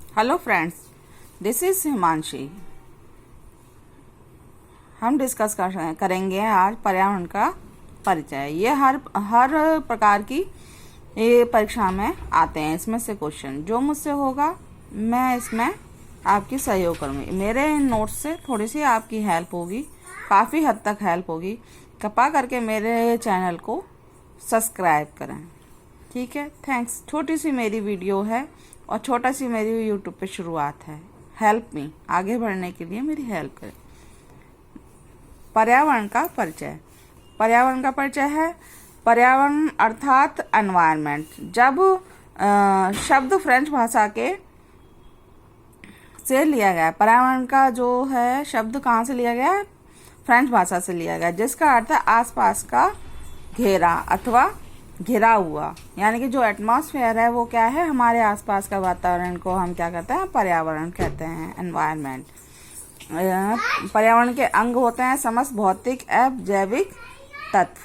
Hello friends, this is Himanshi. हम discuss करेंगे आज पर्यावरण का परिचय। ये हर प्रकार की ये परीक्षा में आते हैं। इसमें से क्वेश्चन जो मुझसे होगा मैं इसमें आपकी सहयोग करूँगी। मेरे नोट्स से थोड़ी सी आपकी हेल्प होगी, काफ़ी हद तक हेल्प होगी। कृपा करके मेरे चैनल को सब्सक्राइब करें, ठीक है। थैंक्स। छोटी सी मेरी वीडियो है और छोटा सी मेरी यूट्यूब पे शुरुआत है। हेल्प मी, आगे बढ़ने के लिए मेरी हेल्प करें। पर्यावरण का परिचय। पर्यावरण का परिचय है पर्यावरण अर्थात एनवायरनमेंट। जब शब्द फ्रेंच भाषा के से लिया गया। पर्यावरण का जो है शब्द कहाँ से लिया गया? फ्रेंच भाषा से लिया गया, जिसका अर्थ है आसपास का घेरा अथवा घिरा हुआ। यानी कि जो एटमॉस्फेयर है वो क्या है? हमारे आसपास का वातावरण को हम क्या कहते हैं? पर्यावरण कहते हैं, एनवायरनमेंट। पर्यावरण के अंग होते हैं समस्त भौतिक एवं जैविक तत्व।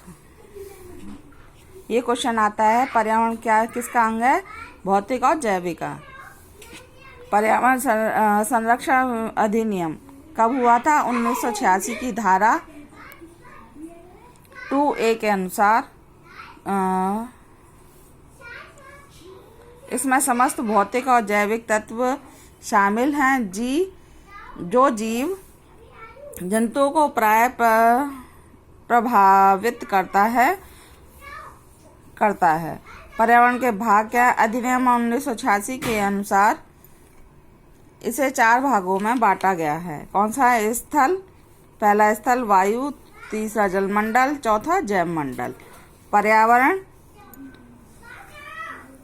ये क्वेश्चन आता है, पर्यावरण क्या किसका अंग है? भौतिक और जैविक का। पर्यावरण संरक्षण अधिनियम कब हुआ था? 1986 की धारा 2A के अनुसार इसमें समस्त भौतिक और जैविक तत्व शामिल हैं। जो जीव जंतुओं को प्राय प्रभावित करता है। पर्यावरण के भाग क्या है? अधिनियम 1986 के अनुसार इसे 4 भागों में बांटा गया है। कौन सा है? स्थल, पहला स्थल वायु, तीसरा जलमंडल, चौथा जैवमंडल। पर्यावरण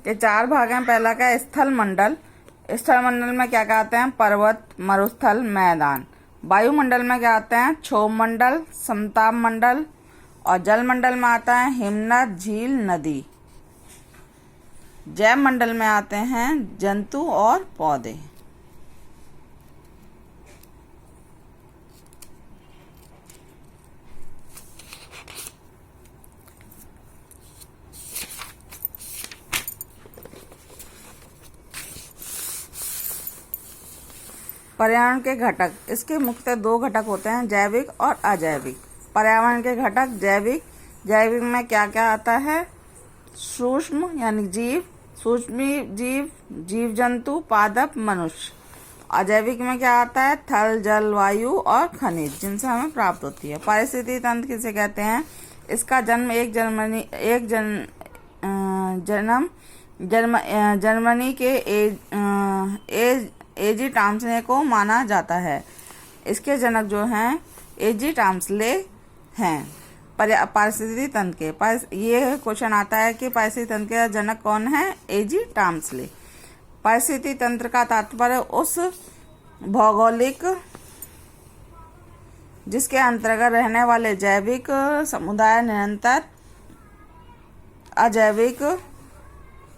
के 4 भाग हैं। पहला क्या है? स्थल मंडल। स्थल मंडल में क्या कहते हैं? पर्वत, मरुस्थल, मैदान। वायुमंडल में क्या आते हैं? क्षोभ मंडल, समताप मंडल। और जल मंडल में आता है हिमनद, झील, नदी। जैव मंडल में आते हैं जंतु और पौधे। पर्यावरण के घटक, इसके मुख्यतः 2 घटक होते हैं, जैविक और अजैविक। पर्यावरण के घटक जैविक। जैविक में क्या क्या आता है? सूक्ष्म यानी जीव, सूक्ष्म जीव, जीव जंतु, पादप, मनुष्य। अजैविक में क्या आता है? थल, जल, वायु और खनिज, जिनसे हमें प्राप्त होती है। पारिस्थितिकी तंत्र किसे कहते हैं? इसका जन्म जर्मनी के एजी टॉम्सले को माना जाता है। इसके जनक जो हैं एजी टॉम्सले हैं पारिस्थितिकी तंत्र के। ये क्वेश्चन आता है कि पारिस्थितिकी तंत्र के जनक कौन है? एजी टॉम्सले। पारिस्थितिकी तंत्र का तात्पर्य उस भौगोलिक जिसके अंतर्गत रहने वाले जैविक समुदाय निरंतर अजैविक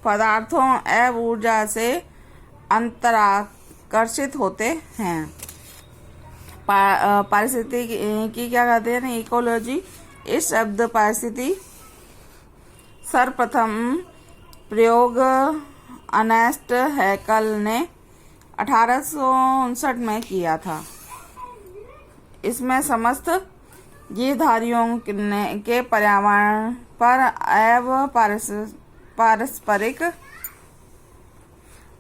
पदार्थों एवं ऊर्जा से अंतराकर्षित होते हैं। पारिस्थितिकी की क्या कहते हैं? इकोलॉजी। इस शब्द पारिस्थितिकी सर्वप्रथम प्रयोग अर्नेस्ट हैकल ने 1859 में किया था। इसमें समस्त जीवधारियों के पर्यावरण पर एवं पारस्परिक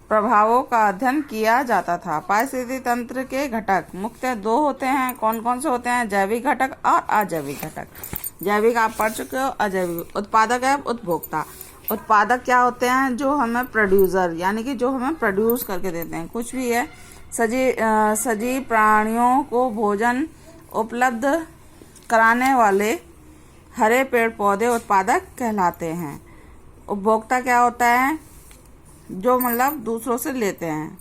प्रभावों का अध्ययन किया जाता था। पारिस्थितिकी तंत्र के घटक मुख्यतः 2 होते हैं। कौन कौन से होते हैं? जैविक घटक और अजैविक घटक। जैविक आप पढ़ चुके हो। अजैविक उत्पादक एवं उपभोक्ता। उत्पादक क्या होते हैं? जो हमें प्रोड्यूसर यानी कि जो हमें प्रोड्यूस करके देते हैं, कुछ भी है। सजीव प्राणियों को भोजन उपलब्ध कराने वाले हरे पेड़ पौधे उत्पादक कहलाते हैं। उपभोक्ता क्या होता है? जो मतलब दूसरों से लेते हैं।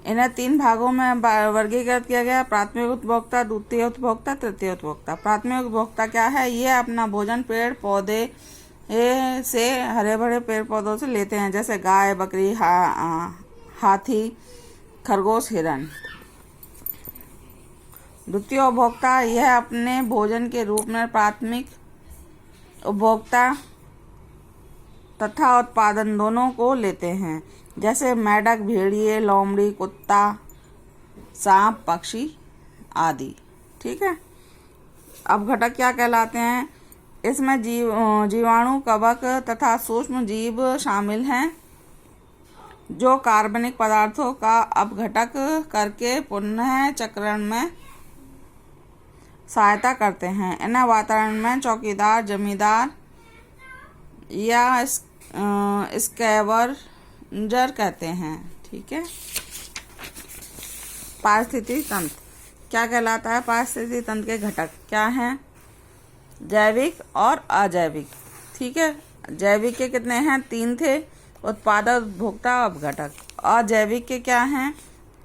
इन्हें 3 भागों में वर्गीकृत किया गया: प्राथमिक उपभोक्ता, द्वितीय उपभोक्ता, तृतीय उपभोक्ता। प्राथमिक उपभोक्ता क्या है? ये अपना भोजन पेड़ पौधे से, हरे भरे पेड़ पौधों से लेते हैं, जैसे गाय, बकरी, हाथी, खरगोश, हिरण। द्वितीय उपभोक्ता यह अपने भोजन के रूप में प्राथमिक उपभोक्ता तथा उत्पादन दोनों को लेते हैं। जैसे मेंढक, भेड़िए, लोमड़ी, कुत्ता, सांप, पक्षी आदि। ठीक है। अब घटक क्या कहलाते हैं? इसमें जीवाणु, कवक तथा सूक्ष्म जीव शामिल हैं जो कार्बनिक पदार्थों का अपघटक करके पुनः चक्रण में सहायता करते हैं। इन्हें वातावरण में चौकीदार, जमींदार या स्कैवंजर कहते हैं। ठीक है। पारिस्थितिकी तंत्र क्या कहलाता है? पारिस्थितिकी तंत्र के घटक क्या हैं? जैविक और अजैविक। ठीक है। जैविक के कितने हैं? 3 थे, उत्पादक, उपभोक्ता, अपघटक। अजैविक के क्या हैं?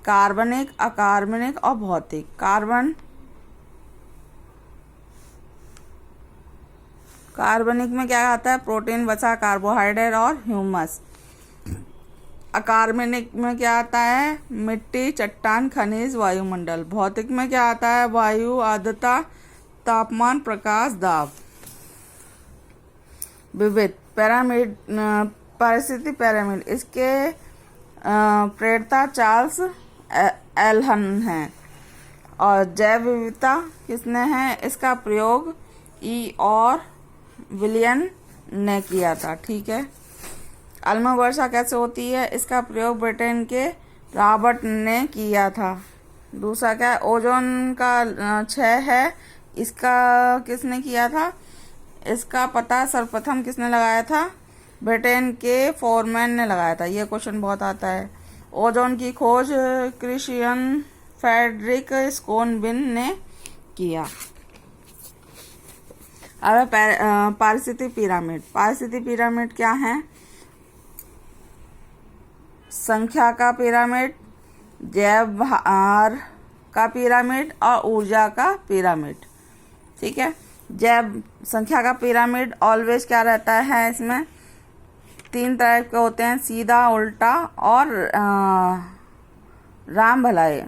कार्बनिक, अकार्बनिक और भौतिक। कार्बनिक में क्या आता है? प्रोटीन, वसा, कार्बोहाइड्रेट और ह्यूमस। अकार्बनिक में क्या आता है? मिट्टी, चट्टान, खनिज, वायुमंडल। भौतिक में क्या आता है? वायु, आर्द्रता, तापमान, प्रकाश, दाब। विविध पिरामिड, पारिस्थितिक पिरामिड, इसके प्रेरता चार्ल्स एल्हन हैं। और जैव विविधता किसने है? इसका प्रयोग ई और विलियन ने किया था। ठीक है। अम्ल वर्षा कैसे होती है? इसका प्रयोग ब्रिटेन के रॉबर्ट ने किया था। दूसरा क्या है? ओजोन का क्षय है, इसका किसने किया था? इसका पता सर्वप्रथम किसने लगाया था? ब्रिटेन के फोरमैन ने लगाया था। ये क्वेश्चन बहुत आता है। ओजोन की खोज क्रिश्चियन फ्रेडरिक स्कोनबिन ने किया। अब पारिस्थितिक पिरामिड। पारिस्थितिक पिरामिड क्या है? संख्या का पिरामिड, जैव भार का पिरामिड और ऊर्जा का पिरामिड। ठीक है। जैव संख्या का पिरामिड ऑलवेज क्या रहता है? इसमें 3 तरह के होते हैं, सीधा, उल्टा और राम भलाई।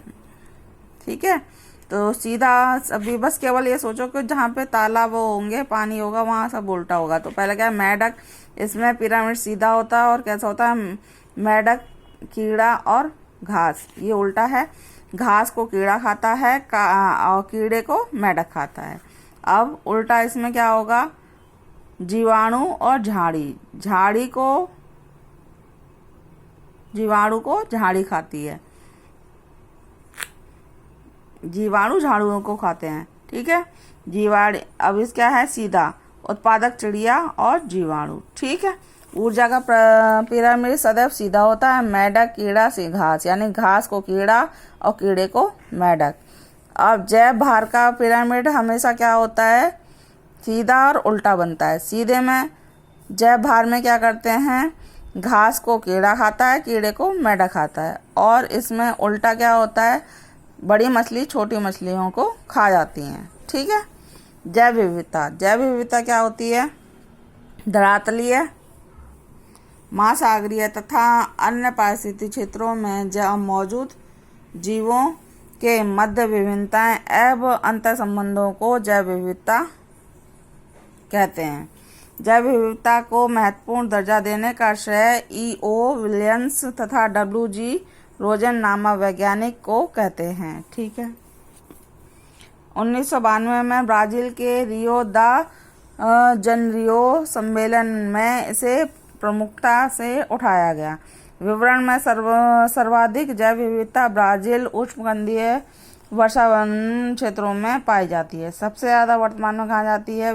ठीक है। तो सीधा अभी बस केवल ये सोचो कि जहाँ पे तालाब होंगे, पानी होगा, वहाँ सब उल्टा होगा। तो पहले क्या है? मेंढक, इसमें पिरामिड सीधा होता है और कैसा होता है? मेंढक, कीड़ा और घास, ये उल्टा है। घास को कीड़ा खाता है और कीड़े को मेंढक खाता है। अब उल्टा इसमें क्या होगा? जीवाणु और झाड़ी, जीवाणु को झाड़ी खाती है। जीवाणु झाड़ुओं को खाते हैं। ठीक है। जीवाणु। अब इस क्या है? सीधा, उत्पादक, चिड़िया और जीवाणु। ठीक है। ऊर्जा का पिरामिड सदैव सीधा होता है। मेंढक, कीड़ा से घास, यानी घास को कीड़ा और कीड़े को मेंढक। अब जैव भार का पिरामिड हमेशा क्या होता है? सीधा और उल्टा बनता है। सीधे में जैव भार में क्या करते हैं? घास को कीड़ा खाता है, कीड़े को मेंढक खाता है। और इसमें उल्टा क्या होता है? बड़ी मछली छोटी मछलियों को खा जाती हैं। ठीक है। जैव विविधता। जैव विविधता क्या होती है? धरातलीय, महासागरीय तथा अन्य पारिस्थितिक क्षेत्रों में मौजूद जीवों के मध्य विभिन्नताएं एवं अंतर संबंधों को जैव विविधता कहते हैं। जैव विविधता को महत्वपूर्ण दर्जा देने का श्रेय E.O. विलियम्स तथा W.G. रोजन नामक वैज्ञानिक को कहते हैं। ठीक है। 1992 में ब्राजील के रियो द जनरियो सम्मेलन में इसे प्रमुखता से उठाया गया। विवरण में सर्वाधिक जैव विविधता ब्राजील उष्णकटिबंधीय वर्षावन क्षेत्रों में पाई जाती है। सबसे ज़्यादा वर्तमान में कहाँ जाती है?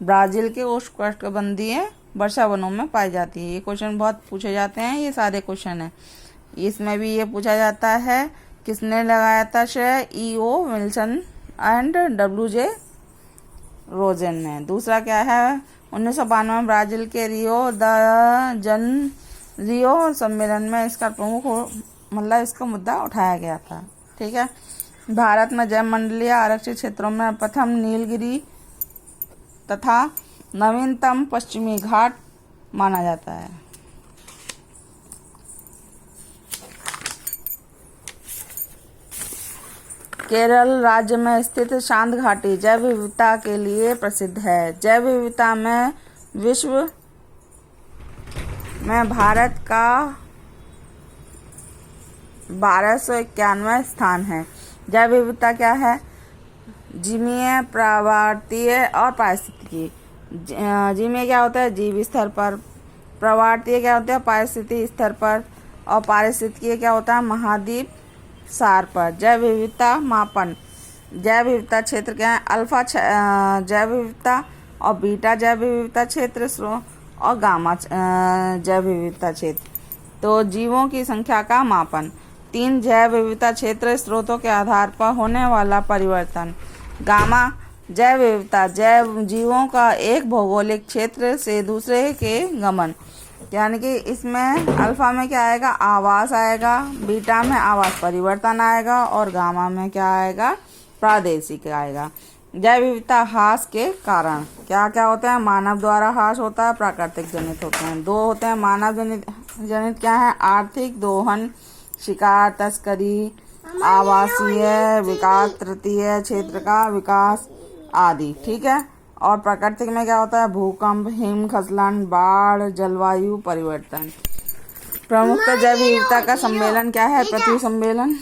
ब्राजील के उष्णकटिबंधीय वर्षावनों में पाई जाती है। ये क्वेश्चन बहुत पूछे जाते हैं, ये सारे क्वेश्चन हैं। इसमें भी ये पूछा जाता है किसने लगाया था श्रेय? E.O. Wilson and W.J. रोजन ने। दूसरा क्या है? 1992 में ब्राजील के रियो द जनरियो सम्मेलन में इसका इसका मुद्दा उठाया गया था। ठीक है। भारत में जैव मंडलीय आरक्षित क्षेत्रों में प्रथम नीलगिरी तथा नवीनतम पश्चिमी घाट माना जाता है। केरल राज्य में स्थित शांत घाटी जैव विविधता के लिए प्रसिद्ध है। जैव विविधता में विश्व में भारत का 1291 स्थान है। जैव विविधता क्या है? जीवीय, पर्वतीय और पारिस्थितिकी। जीवीय क्या होता है? जीव स्तर पर। पर्वतीय क्या होता है? पारिस्थितिक स्तर पर। और पारिस्थितिकीय क्या होता है? महाद्वीप सार पर। जैव विविधता मापन। जैव विविधता क्षेत्र क्या है? अल्फा जैव विविधता और बीटा जैव विविधता क्षेत्र और गामा जैव विविधता क्षेत्र। तो जीवों की संख्या का मापन। 3 जैव विविधता क्षेत्र स्रोतों के आधार पर होने वाला परिवर्तन। गामा जैव विविधता, जैव जीवों का एक भौगोलिक क्षेत्र से दूसरे के गमन, यानी कि इसमें अल्फा में क्या आएगा? आवास आएगा, बीटा में आवास परिवर्तन आएगा और गामा में क्या आएगा? प्रादेशिक आएगा। जैव विविधता ह्रास के कारण क्या क्या होते हैं? मानव द्वारा ह्रास होता है, प्राकृतिक जनित होते हैं। 2 होते हैं मानव जनित क्या है? आर्थिक दोहन, शिकार, तस्करी, आवासीय विकास, तृतीय क्षेत्र का विकास आदि। ठीक है। और प्राकृतिक में क्या होता है? भूकंप, हिमस्खलन, बाढ़, जलवायु परिवर्तन। प्रमुख जैव विविधता का सम्मेलन क्या है? पृथ्वी सम्मेलन।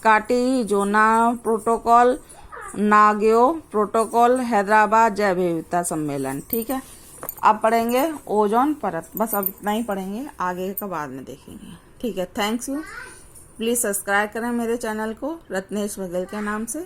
कार्टिजोना प्रोटोकॉल, नागोयो प्रोटोकॉल, हैदराबाद जैव विविधता सम्मेलन। ठीक है। अब पढ़ेंगे ओजोन परत। बस अब इतना ही पढ़ेंगे, आगे का बाद में देखेंगे। ठीक है। Thanks you. प्लीज़ सब्सक्राइब करें मेरे चैनल को रत्नेश बघेल के नाम से।